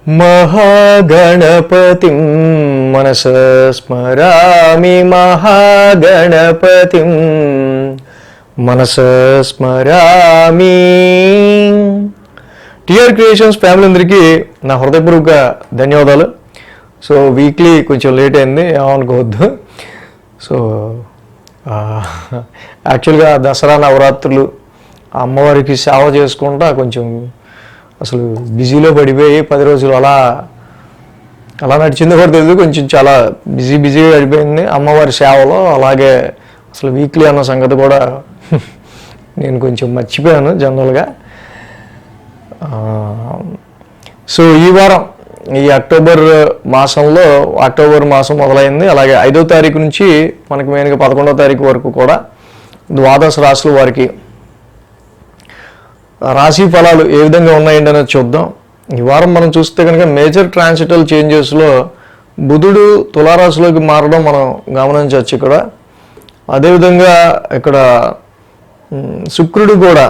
మహాగణపతిం మనసా స్మరామి మహాగణపతిం మనసా స్మరామి. TR creations family అందరికీ నా హృదయపూర్వక ధన్యవాదాలు. సో వీక్లీ కొంచెం లేట్ అయింది, ఏమనుకోవద్దు. సో యాక్చువల్గా దసరా నవరాత్రులు అమ్మవారికి సేవ చేసుకుంటా కొంచెం అసలు బిజీలో పడిపోయి 10 రోజులు అలా నడిచిందో కూడా తెలియదు. కొంచెం చాలా బిజీగా గడిపోయింది అమ్మవారి సేవలో. అలాగే అసలు వీక్లీ అన్న సంగతి కూడా నేను కొంచెం మర్చిపోయాను జనరల్గా. సో ఈ వారం ఈ అక్టోబర్ మాసం మొదలైంది. అలాగే 5వ తారీఖు నుంచి మనకి మెయిన్గా 11వ తారీఖు వరకు కూడా ద్వాదశ రాశుల వారికి రాశి ఫలాలు ఏ విధంగా ఉన్నాయండి అనేది చూద్దాం. ఈ వారం మనం చూస్తే కనుక మేజర్ ట్రాన్సిటల్ చేంజెస్లో బుధుడు తులారాశిలోకి మారడం మనం గమనించవచ్చు ఇక్కడ. అదేవిధంగా ఇక్కడ శుక్రుడు కూడా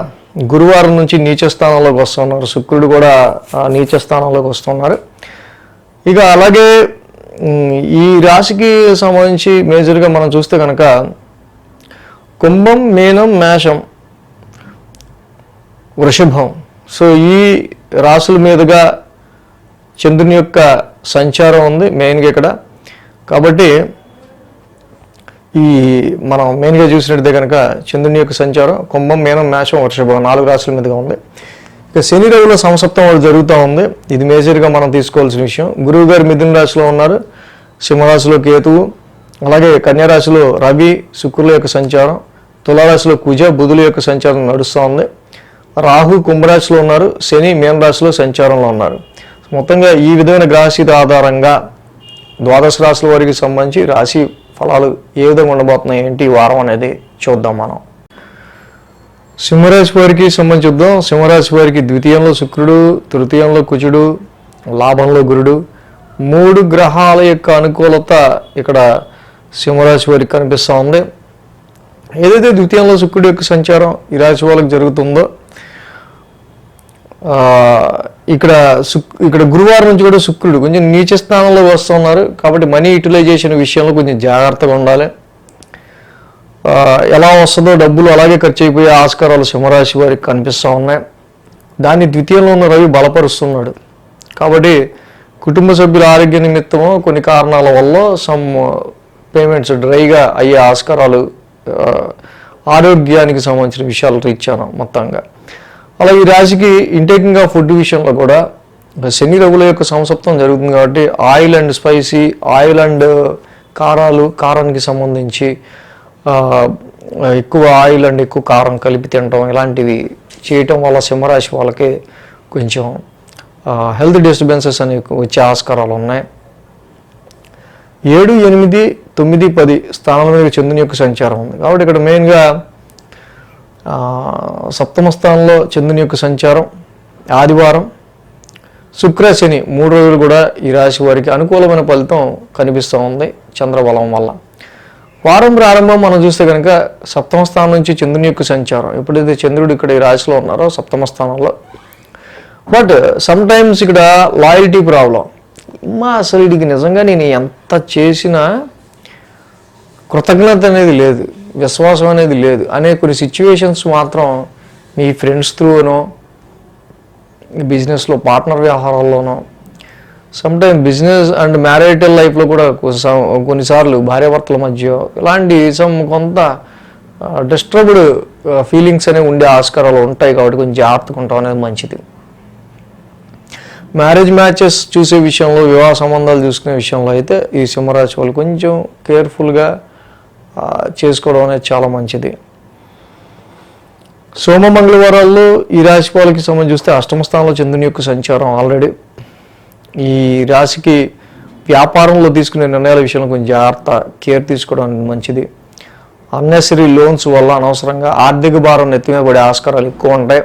గురువారం నుంచి నీచ స్థానంలోకి వస్తున్నారు. శుక్రుడు కూడా నీచ స్థానంలోకి వస్తున్నారు. ఇక అలాగే ఈ రాశికి సంబంధించి మేజర్గా మనం చూస్తే కనుక కుంభం, మీనం, మేషం, వృషభం. సో ఈ రాశుల మీదుగా చంద్రుని యొక్క సంచారం ఉంది మెయిన్గా ఇక్కడ. కాబట్టి ఈ మనం మెయిన్గా చూసినట్టే కనుక చంద్రుని యొక్క సంచారం కుంభం, మీనం, మేషం, వృషభం 4 రాశుల మీదుగా ఉంది. ఇక శని రవుల సంసప్తం వాళ్ళు జరుగుతూ ఉంది. ఇది మేజర్గా మనం తీసుకోవాల్సిన విషయం. గురువు గారు మిథున రాశిలో ఉన్నారు, సింహరాశిలో కేతువు, అలాగే కన్యారాశిలో రవి, శుక్రుల యొక్క సంచారం, తులారాశిలో కుజ, బుధుల యొక్క సంచారం నడుస్తూ ఉంది. రాహు కుంభరాశిలో ఉన్నారు, శని మీన రాశిలో సంచారంలో ఉన్నారు. మొత్తంగా ఈ విధమైన గ్రహస్థితి ఆధారంగా ద్వాదశ రాశుల వారికి సంబంధించి రాశి ఫలాలు ఏ విధంగా ఉండబోతున్నాయి ఏంటి ఈ వారం అనేది చూద్దాం మనం. సింహరాశి వారికి సంబంధించి చూద్దాం. సింహరాశి వారికి ద్వితీయంలో శుక్రుడు, తృతీయంలో కుజుడు, లాభంలో గురుడు, 3 గ్రహాల యొక్క అనుకూలత ఇక్కడ సింహరాశి వారికి కనిపిస్తూ ఉంది. ఏదైతే ద్వితీయంలో శుక్రుడు యొక్క సంచారం ఈ రాశి వాళ్ళకి జరుగుతుందో ఇక్కడ గురువారం నుంచి కూడా శుక్రుడు కొంచెం నీచ స్థానంలో వస్తున్నారు. కాబట్టి మనీ యూటిలైజేషన్ విషయంలో కొంచెం జాగ్రత్తగా ఉండాలి. ఎలా వస్తుందో డబ్బులు అలాగే ఖర్చు అయిపోయే ఆస్కారాలు సింహరాశి వారికి కనిపిస్తూ ఉన్నాయి. దాన్ని ద్వితీయంలో ఉన్న రవి బలపరుస్తున్నాడు. కాబట్టి కుటుంబ సభ్యుల ఆరోగ్య నిమిత్తమో కొన్ని కారణాల వల్ల సమ్ పేమెంట్స్ డ్రైగా అయ్యే ఆస్కారాలు ఆరోగ్యానికి సంబంధించిన విషయాలు రీచ్చాను మొత్తంగా. అలాగే ఈ రాశికి ఇంటేకింగ్ ఆఫ్ ఫుడ్ విషయంలో కూడా శని రవుల యొక్క సంసప్తం జరుగుతుంది. కాబట్టి oil and spicy, oil and కారానికి సంబంధించి ఎక్కువ ఆయిల్ అండ్ ఎక్కువ కారం కలిపి తినటం ఇలాంటివి చేయటం వల్ల సింహరాశి వాళ్ళకి కొంచెం హెల్త్ డిస్టర్బెన్సెస్ అనేవి వచ్చే ఆస్కారాలు ఉన్నాయి. 7, 8, 9, 10 స్థానాల మీద చంద్రుని యొక్క సంచారం ఉంది. కాబట్టి ఇక్కడ మెయిన్గా సప్తమ స్థానంలో చంద్రుని యొక్క సంచారం ఆదివారం, శుక్ర, శని 3 రోజులు కూడా ఈ రాశి వారికి అనుకూలమైన ఫలితం కనిపిస్తూ ఉంది చంద్రబలం వల్ల. వారం ప్రారంభం మనం చూస్తే కనుక సప్తమ స్థానం నుంచి చంద్రుని యొక్క సంచారం. ఎప్పుడైతే చంద్రుడు ఇక్కడ ఈ రాశిలో ఉన్నారో సప్తమ స్థానంలో, బట్ సమ్ టైమ్స్ ఇక్కడ లాయల్టీ ప్రాబ్లం. అసలు వీడికి నిజంగా నేను ఎంత చేసినా కృతజ్ఞత అనేది లేదు, విశ్వాసం అనేది లేదు అనే కొన్ని సిచ్యువేషన్స్ మాత్రం మీ ఫ్రెండ్స్ త్రూనో, బిజినెస్లో పార్ట్నర్ వ్యవహారాల్లోనో, సమ్టైమ్ బిజినెస్ అండ్ మ్యారిటల్ లైఫ్లో కూడా కొన్నిసార్లు భార్యాభర్తల మధ్య ఇలాంటి కొంత డిస్టర్బ్డ్ ఫీలింగ్స్ అనేవి ఉండే ఆస్కారాలు ఉంటాయి. కాబట్టి కొంచెం జాగ్రత్తగా ఉంటాం అనేది మంచిది. మ్యారేజ్ మ్యాచెస్ చూసే విషయంలో, వివాహ సంబంధాలు చూసుకునే విషయంలో అయితే ఈ సింహరాశి వాళ్ళు కొంచెం కేర్ఫుల్గా చేసుకోవడం అనేది చాలా మంచిది. సోమ మంగళవారాల్లో ఈ రాశి వాళ్ళకి సంబంధించి చూస్తే అష్టమ స్థానంలో చంద్రుని యొక్క సంచారం ఆల్రెడీ. ఈ రాశికి వ్యాపారంలో తీసుకునే నిర్ణయాల విషయంలో కొంచెం జాగ్రత్త, కేర్ తీసుకోవడం అనేది మంచిది. అన్నెసరీ లోన్స్ వల్ల అనవసరంగా ఆర్థిక భారం నెత్తిమీద పడే ఆస్కారాలు ఎక్కువ ఉంటాయి.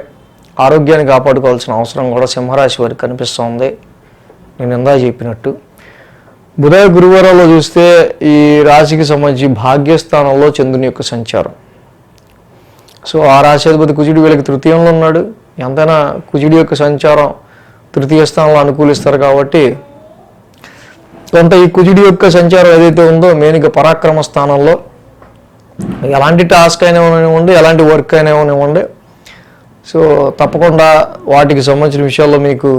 ఆరోగ్యాన్ని కాపాడుకోవాల్సిన అవసరం కూడా సింహరాశి వారికి కనిపిస్తుంది నేను ఇందా చెప్పినట్టు. బుధ, గురువారాల్లో చూస్తే ఈ రాశికి సంబంధించి భాగ్యస్థానంలో చంద్రుని యొక్క సంచారం. సో ఆ రాశి అధిపతి కుజుడు వీళ్ళకి తృతీయంలో ఉన్నాడు. ఎంతైనా కుజుడి యొక్క సంచారం తృతీయ స్థానంలో అనుకూలిస్తారు కాబట్టి కొంత ఈ కుజుడి యొక్క సంచారం ఏదైతే ఉందో మెయిన్గా పరాక్రమ స్థానంలో ఎలాంటి టాస్క్ అయినా ఇవ్వండి, ఎలాంటి వర్క్ అయినా ఇవ్వండి, సో తప్పకుండా వాటికి సంబంధించిన విషయాల్లో మీకు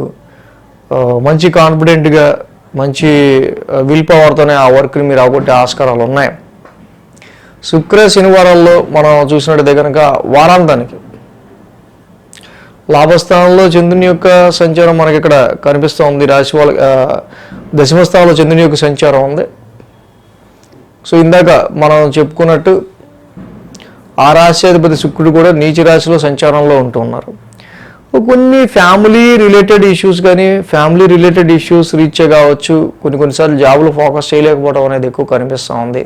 మంచి కాన్ఫిడెంట్గా మంచి విల్ పవర్తోనే ఆ వర్క్ని మీరు అవగొట్టే ఆస్కారాలు ఉన్నాయి. శుక్ర శనివారాల్లో మనం చూసినట్టయితే కనుక వారాంతానికి లాభస్థానంలో చంద్రుని యొక్క సంచారం మనకి ఇక్కడ కనిపిస్తూ ఉంది. రాశి వాళ్ళ దశమ స్థానంలో చంద్రుని యొక్క సంచారం ఉంది. సో ఇందాక మనం చెప్పుకున్నట్టు ఆ రాశ్యాధిపతి శుక్రుడు కూడా నీచ రాశిలో సంచారంలో ఉంటూ ఉన్నారు. కొన్ని ఫ్యామిలీ రిలేటెడ్ ఇష్యూస్ కానీ ఫ్యామిలీ రిలేటెడ్ ఇష్యూస్ రీచ్ కావచ్చు. కొన్నిసార్లు జాబులు ఫోకస్ చేయలేకపోవడం అనేది ఎక్కువ కనిపిస్తూ ఉంది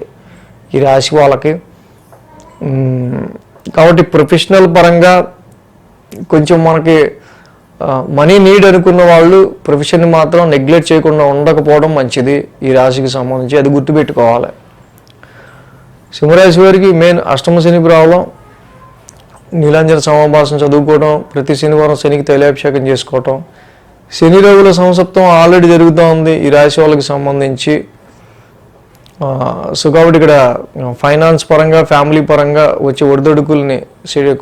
ఈ రాశి వాళ్ళకి. కాబట్టి ప్రొఫెషనల్ పరంగా కొంచెం మనకి మనీ నీడ్ అనుకున్న వాళ్ళు ప్రొఫెషన్ని మాత్రం నెగ్లెక్ట్ చేయకుండా ఉండకపోవడం మంచిది ఈ రాశికి సంబంధించి, అది గుర్తుపెట్టుకోవాలి. సింహరాశి వారికి మెయిన్ అష్టమ శని ప్రాబ్లం, నీలాంజన సమాభాసం చదువుకోవడం, ప్రతి శనివారం శనికి తైలాభిషేకం చేసుకోవటం, శని రవుల సంసప్తం ఆల్రెడీ జరుగుతూ ఉంది ఈ రాశి వాళ్ళకి సంబంధించి. సో కాబట్టి ఇక్కడ ఫైనాన్స్ పరంగా ఫ్యామిలీ పరంగా వచ్చే ఒడిదొడుకుల్ని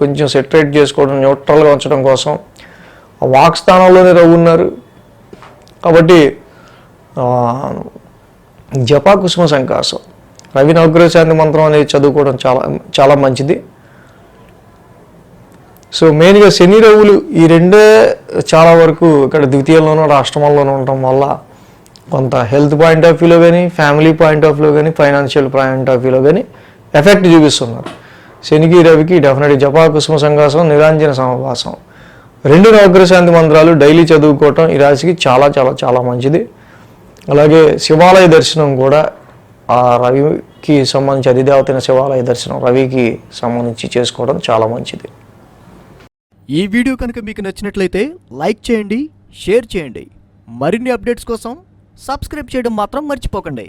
కొంచెం సెటరేట్ చేసుకోవడం, న్యూట్రల్గా ఉంచడం కోసం వాక్ స్థానంలోనే రవి ఉన్నారు కాబట్టి జపా కుసుమ సంకాసం రవి నవగ్రహ శాంతి మంత్రం అనేది చదువుకోవడం చాలా చాలా మంచిది. సో మెయిన్గా శని రవులు ఈ రెండే చాలా వరకు ఇక్కడ ద్వితీయంలోనూ రాష్ట్రంలోనూ ఉండటం వల్ల కొంత హెల్త్ పాయింట్ ఆఫ్ వ్యూలో కానీ ఫ్యామిలీ పాయింట్ ఆఫ్ వ్యూలో కానీ ఫైనాన్షియల్ పాయింట్ ఆఫ్ వ్యూలో కానీ ఎఫెక్ట్ చూపిస్తున్నారు. శనికి రవికి డెఫినెట్గా జపా కుసుమ సంకాసం, నిరాంజన సమాభాసం రెండు నవగ్రహ శాంతి మంత్రాలు డైలీ చదువుకోవటం ఈ రాశికి చాలా చాలా చాలా మంచిది. అలాగే శివాలయ దర్శనం కూడా ఆ రవికి సంబంధించి అధిదేవతైన శివాలయ దర్శనం రవికి సంబంధించి చేసుకోవడం చాలా మంచిది. ఈ వీడియో కనుక మీకు నచ్చినట్లయితే లైక్ చేయండి, షేర్ చేయండి. మరిన్ని అప్డేట్స్ కోసం సబ్స్క్రైబ్ చేయడం మాత్రం మర్చిపోకండి.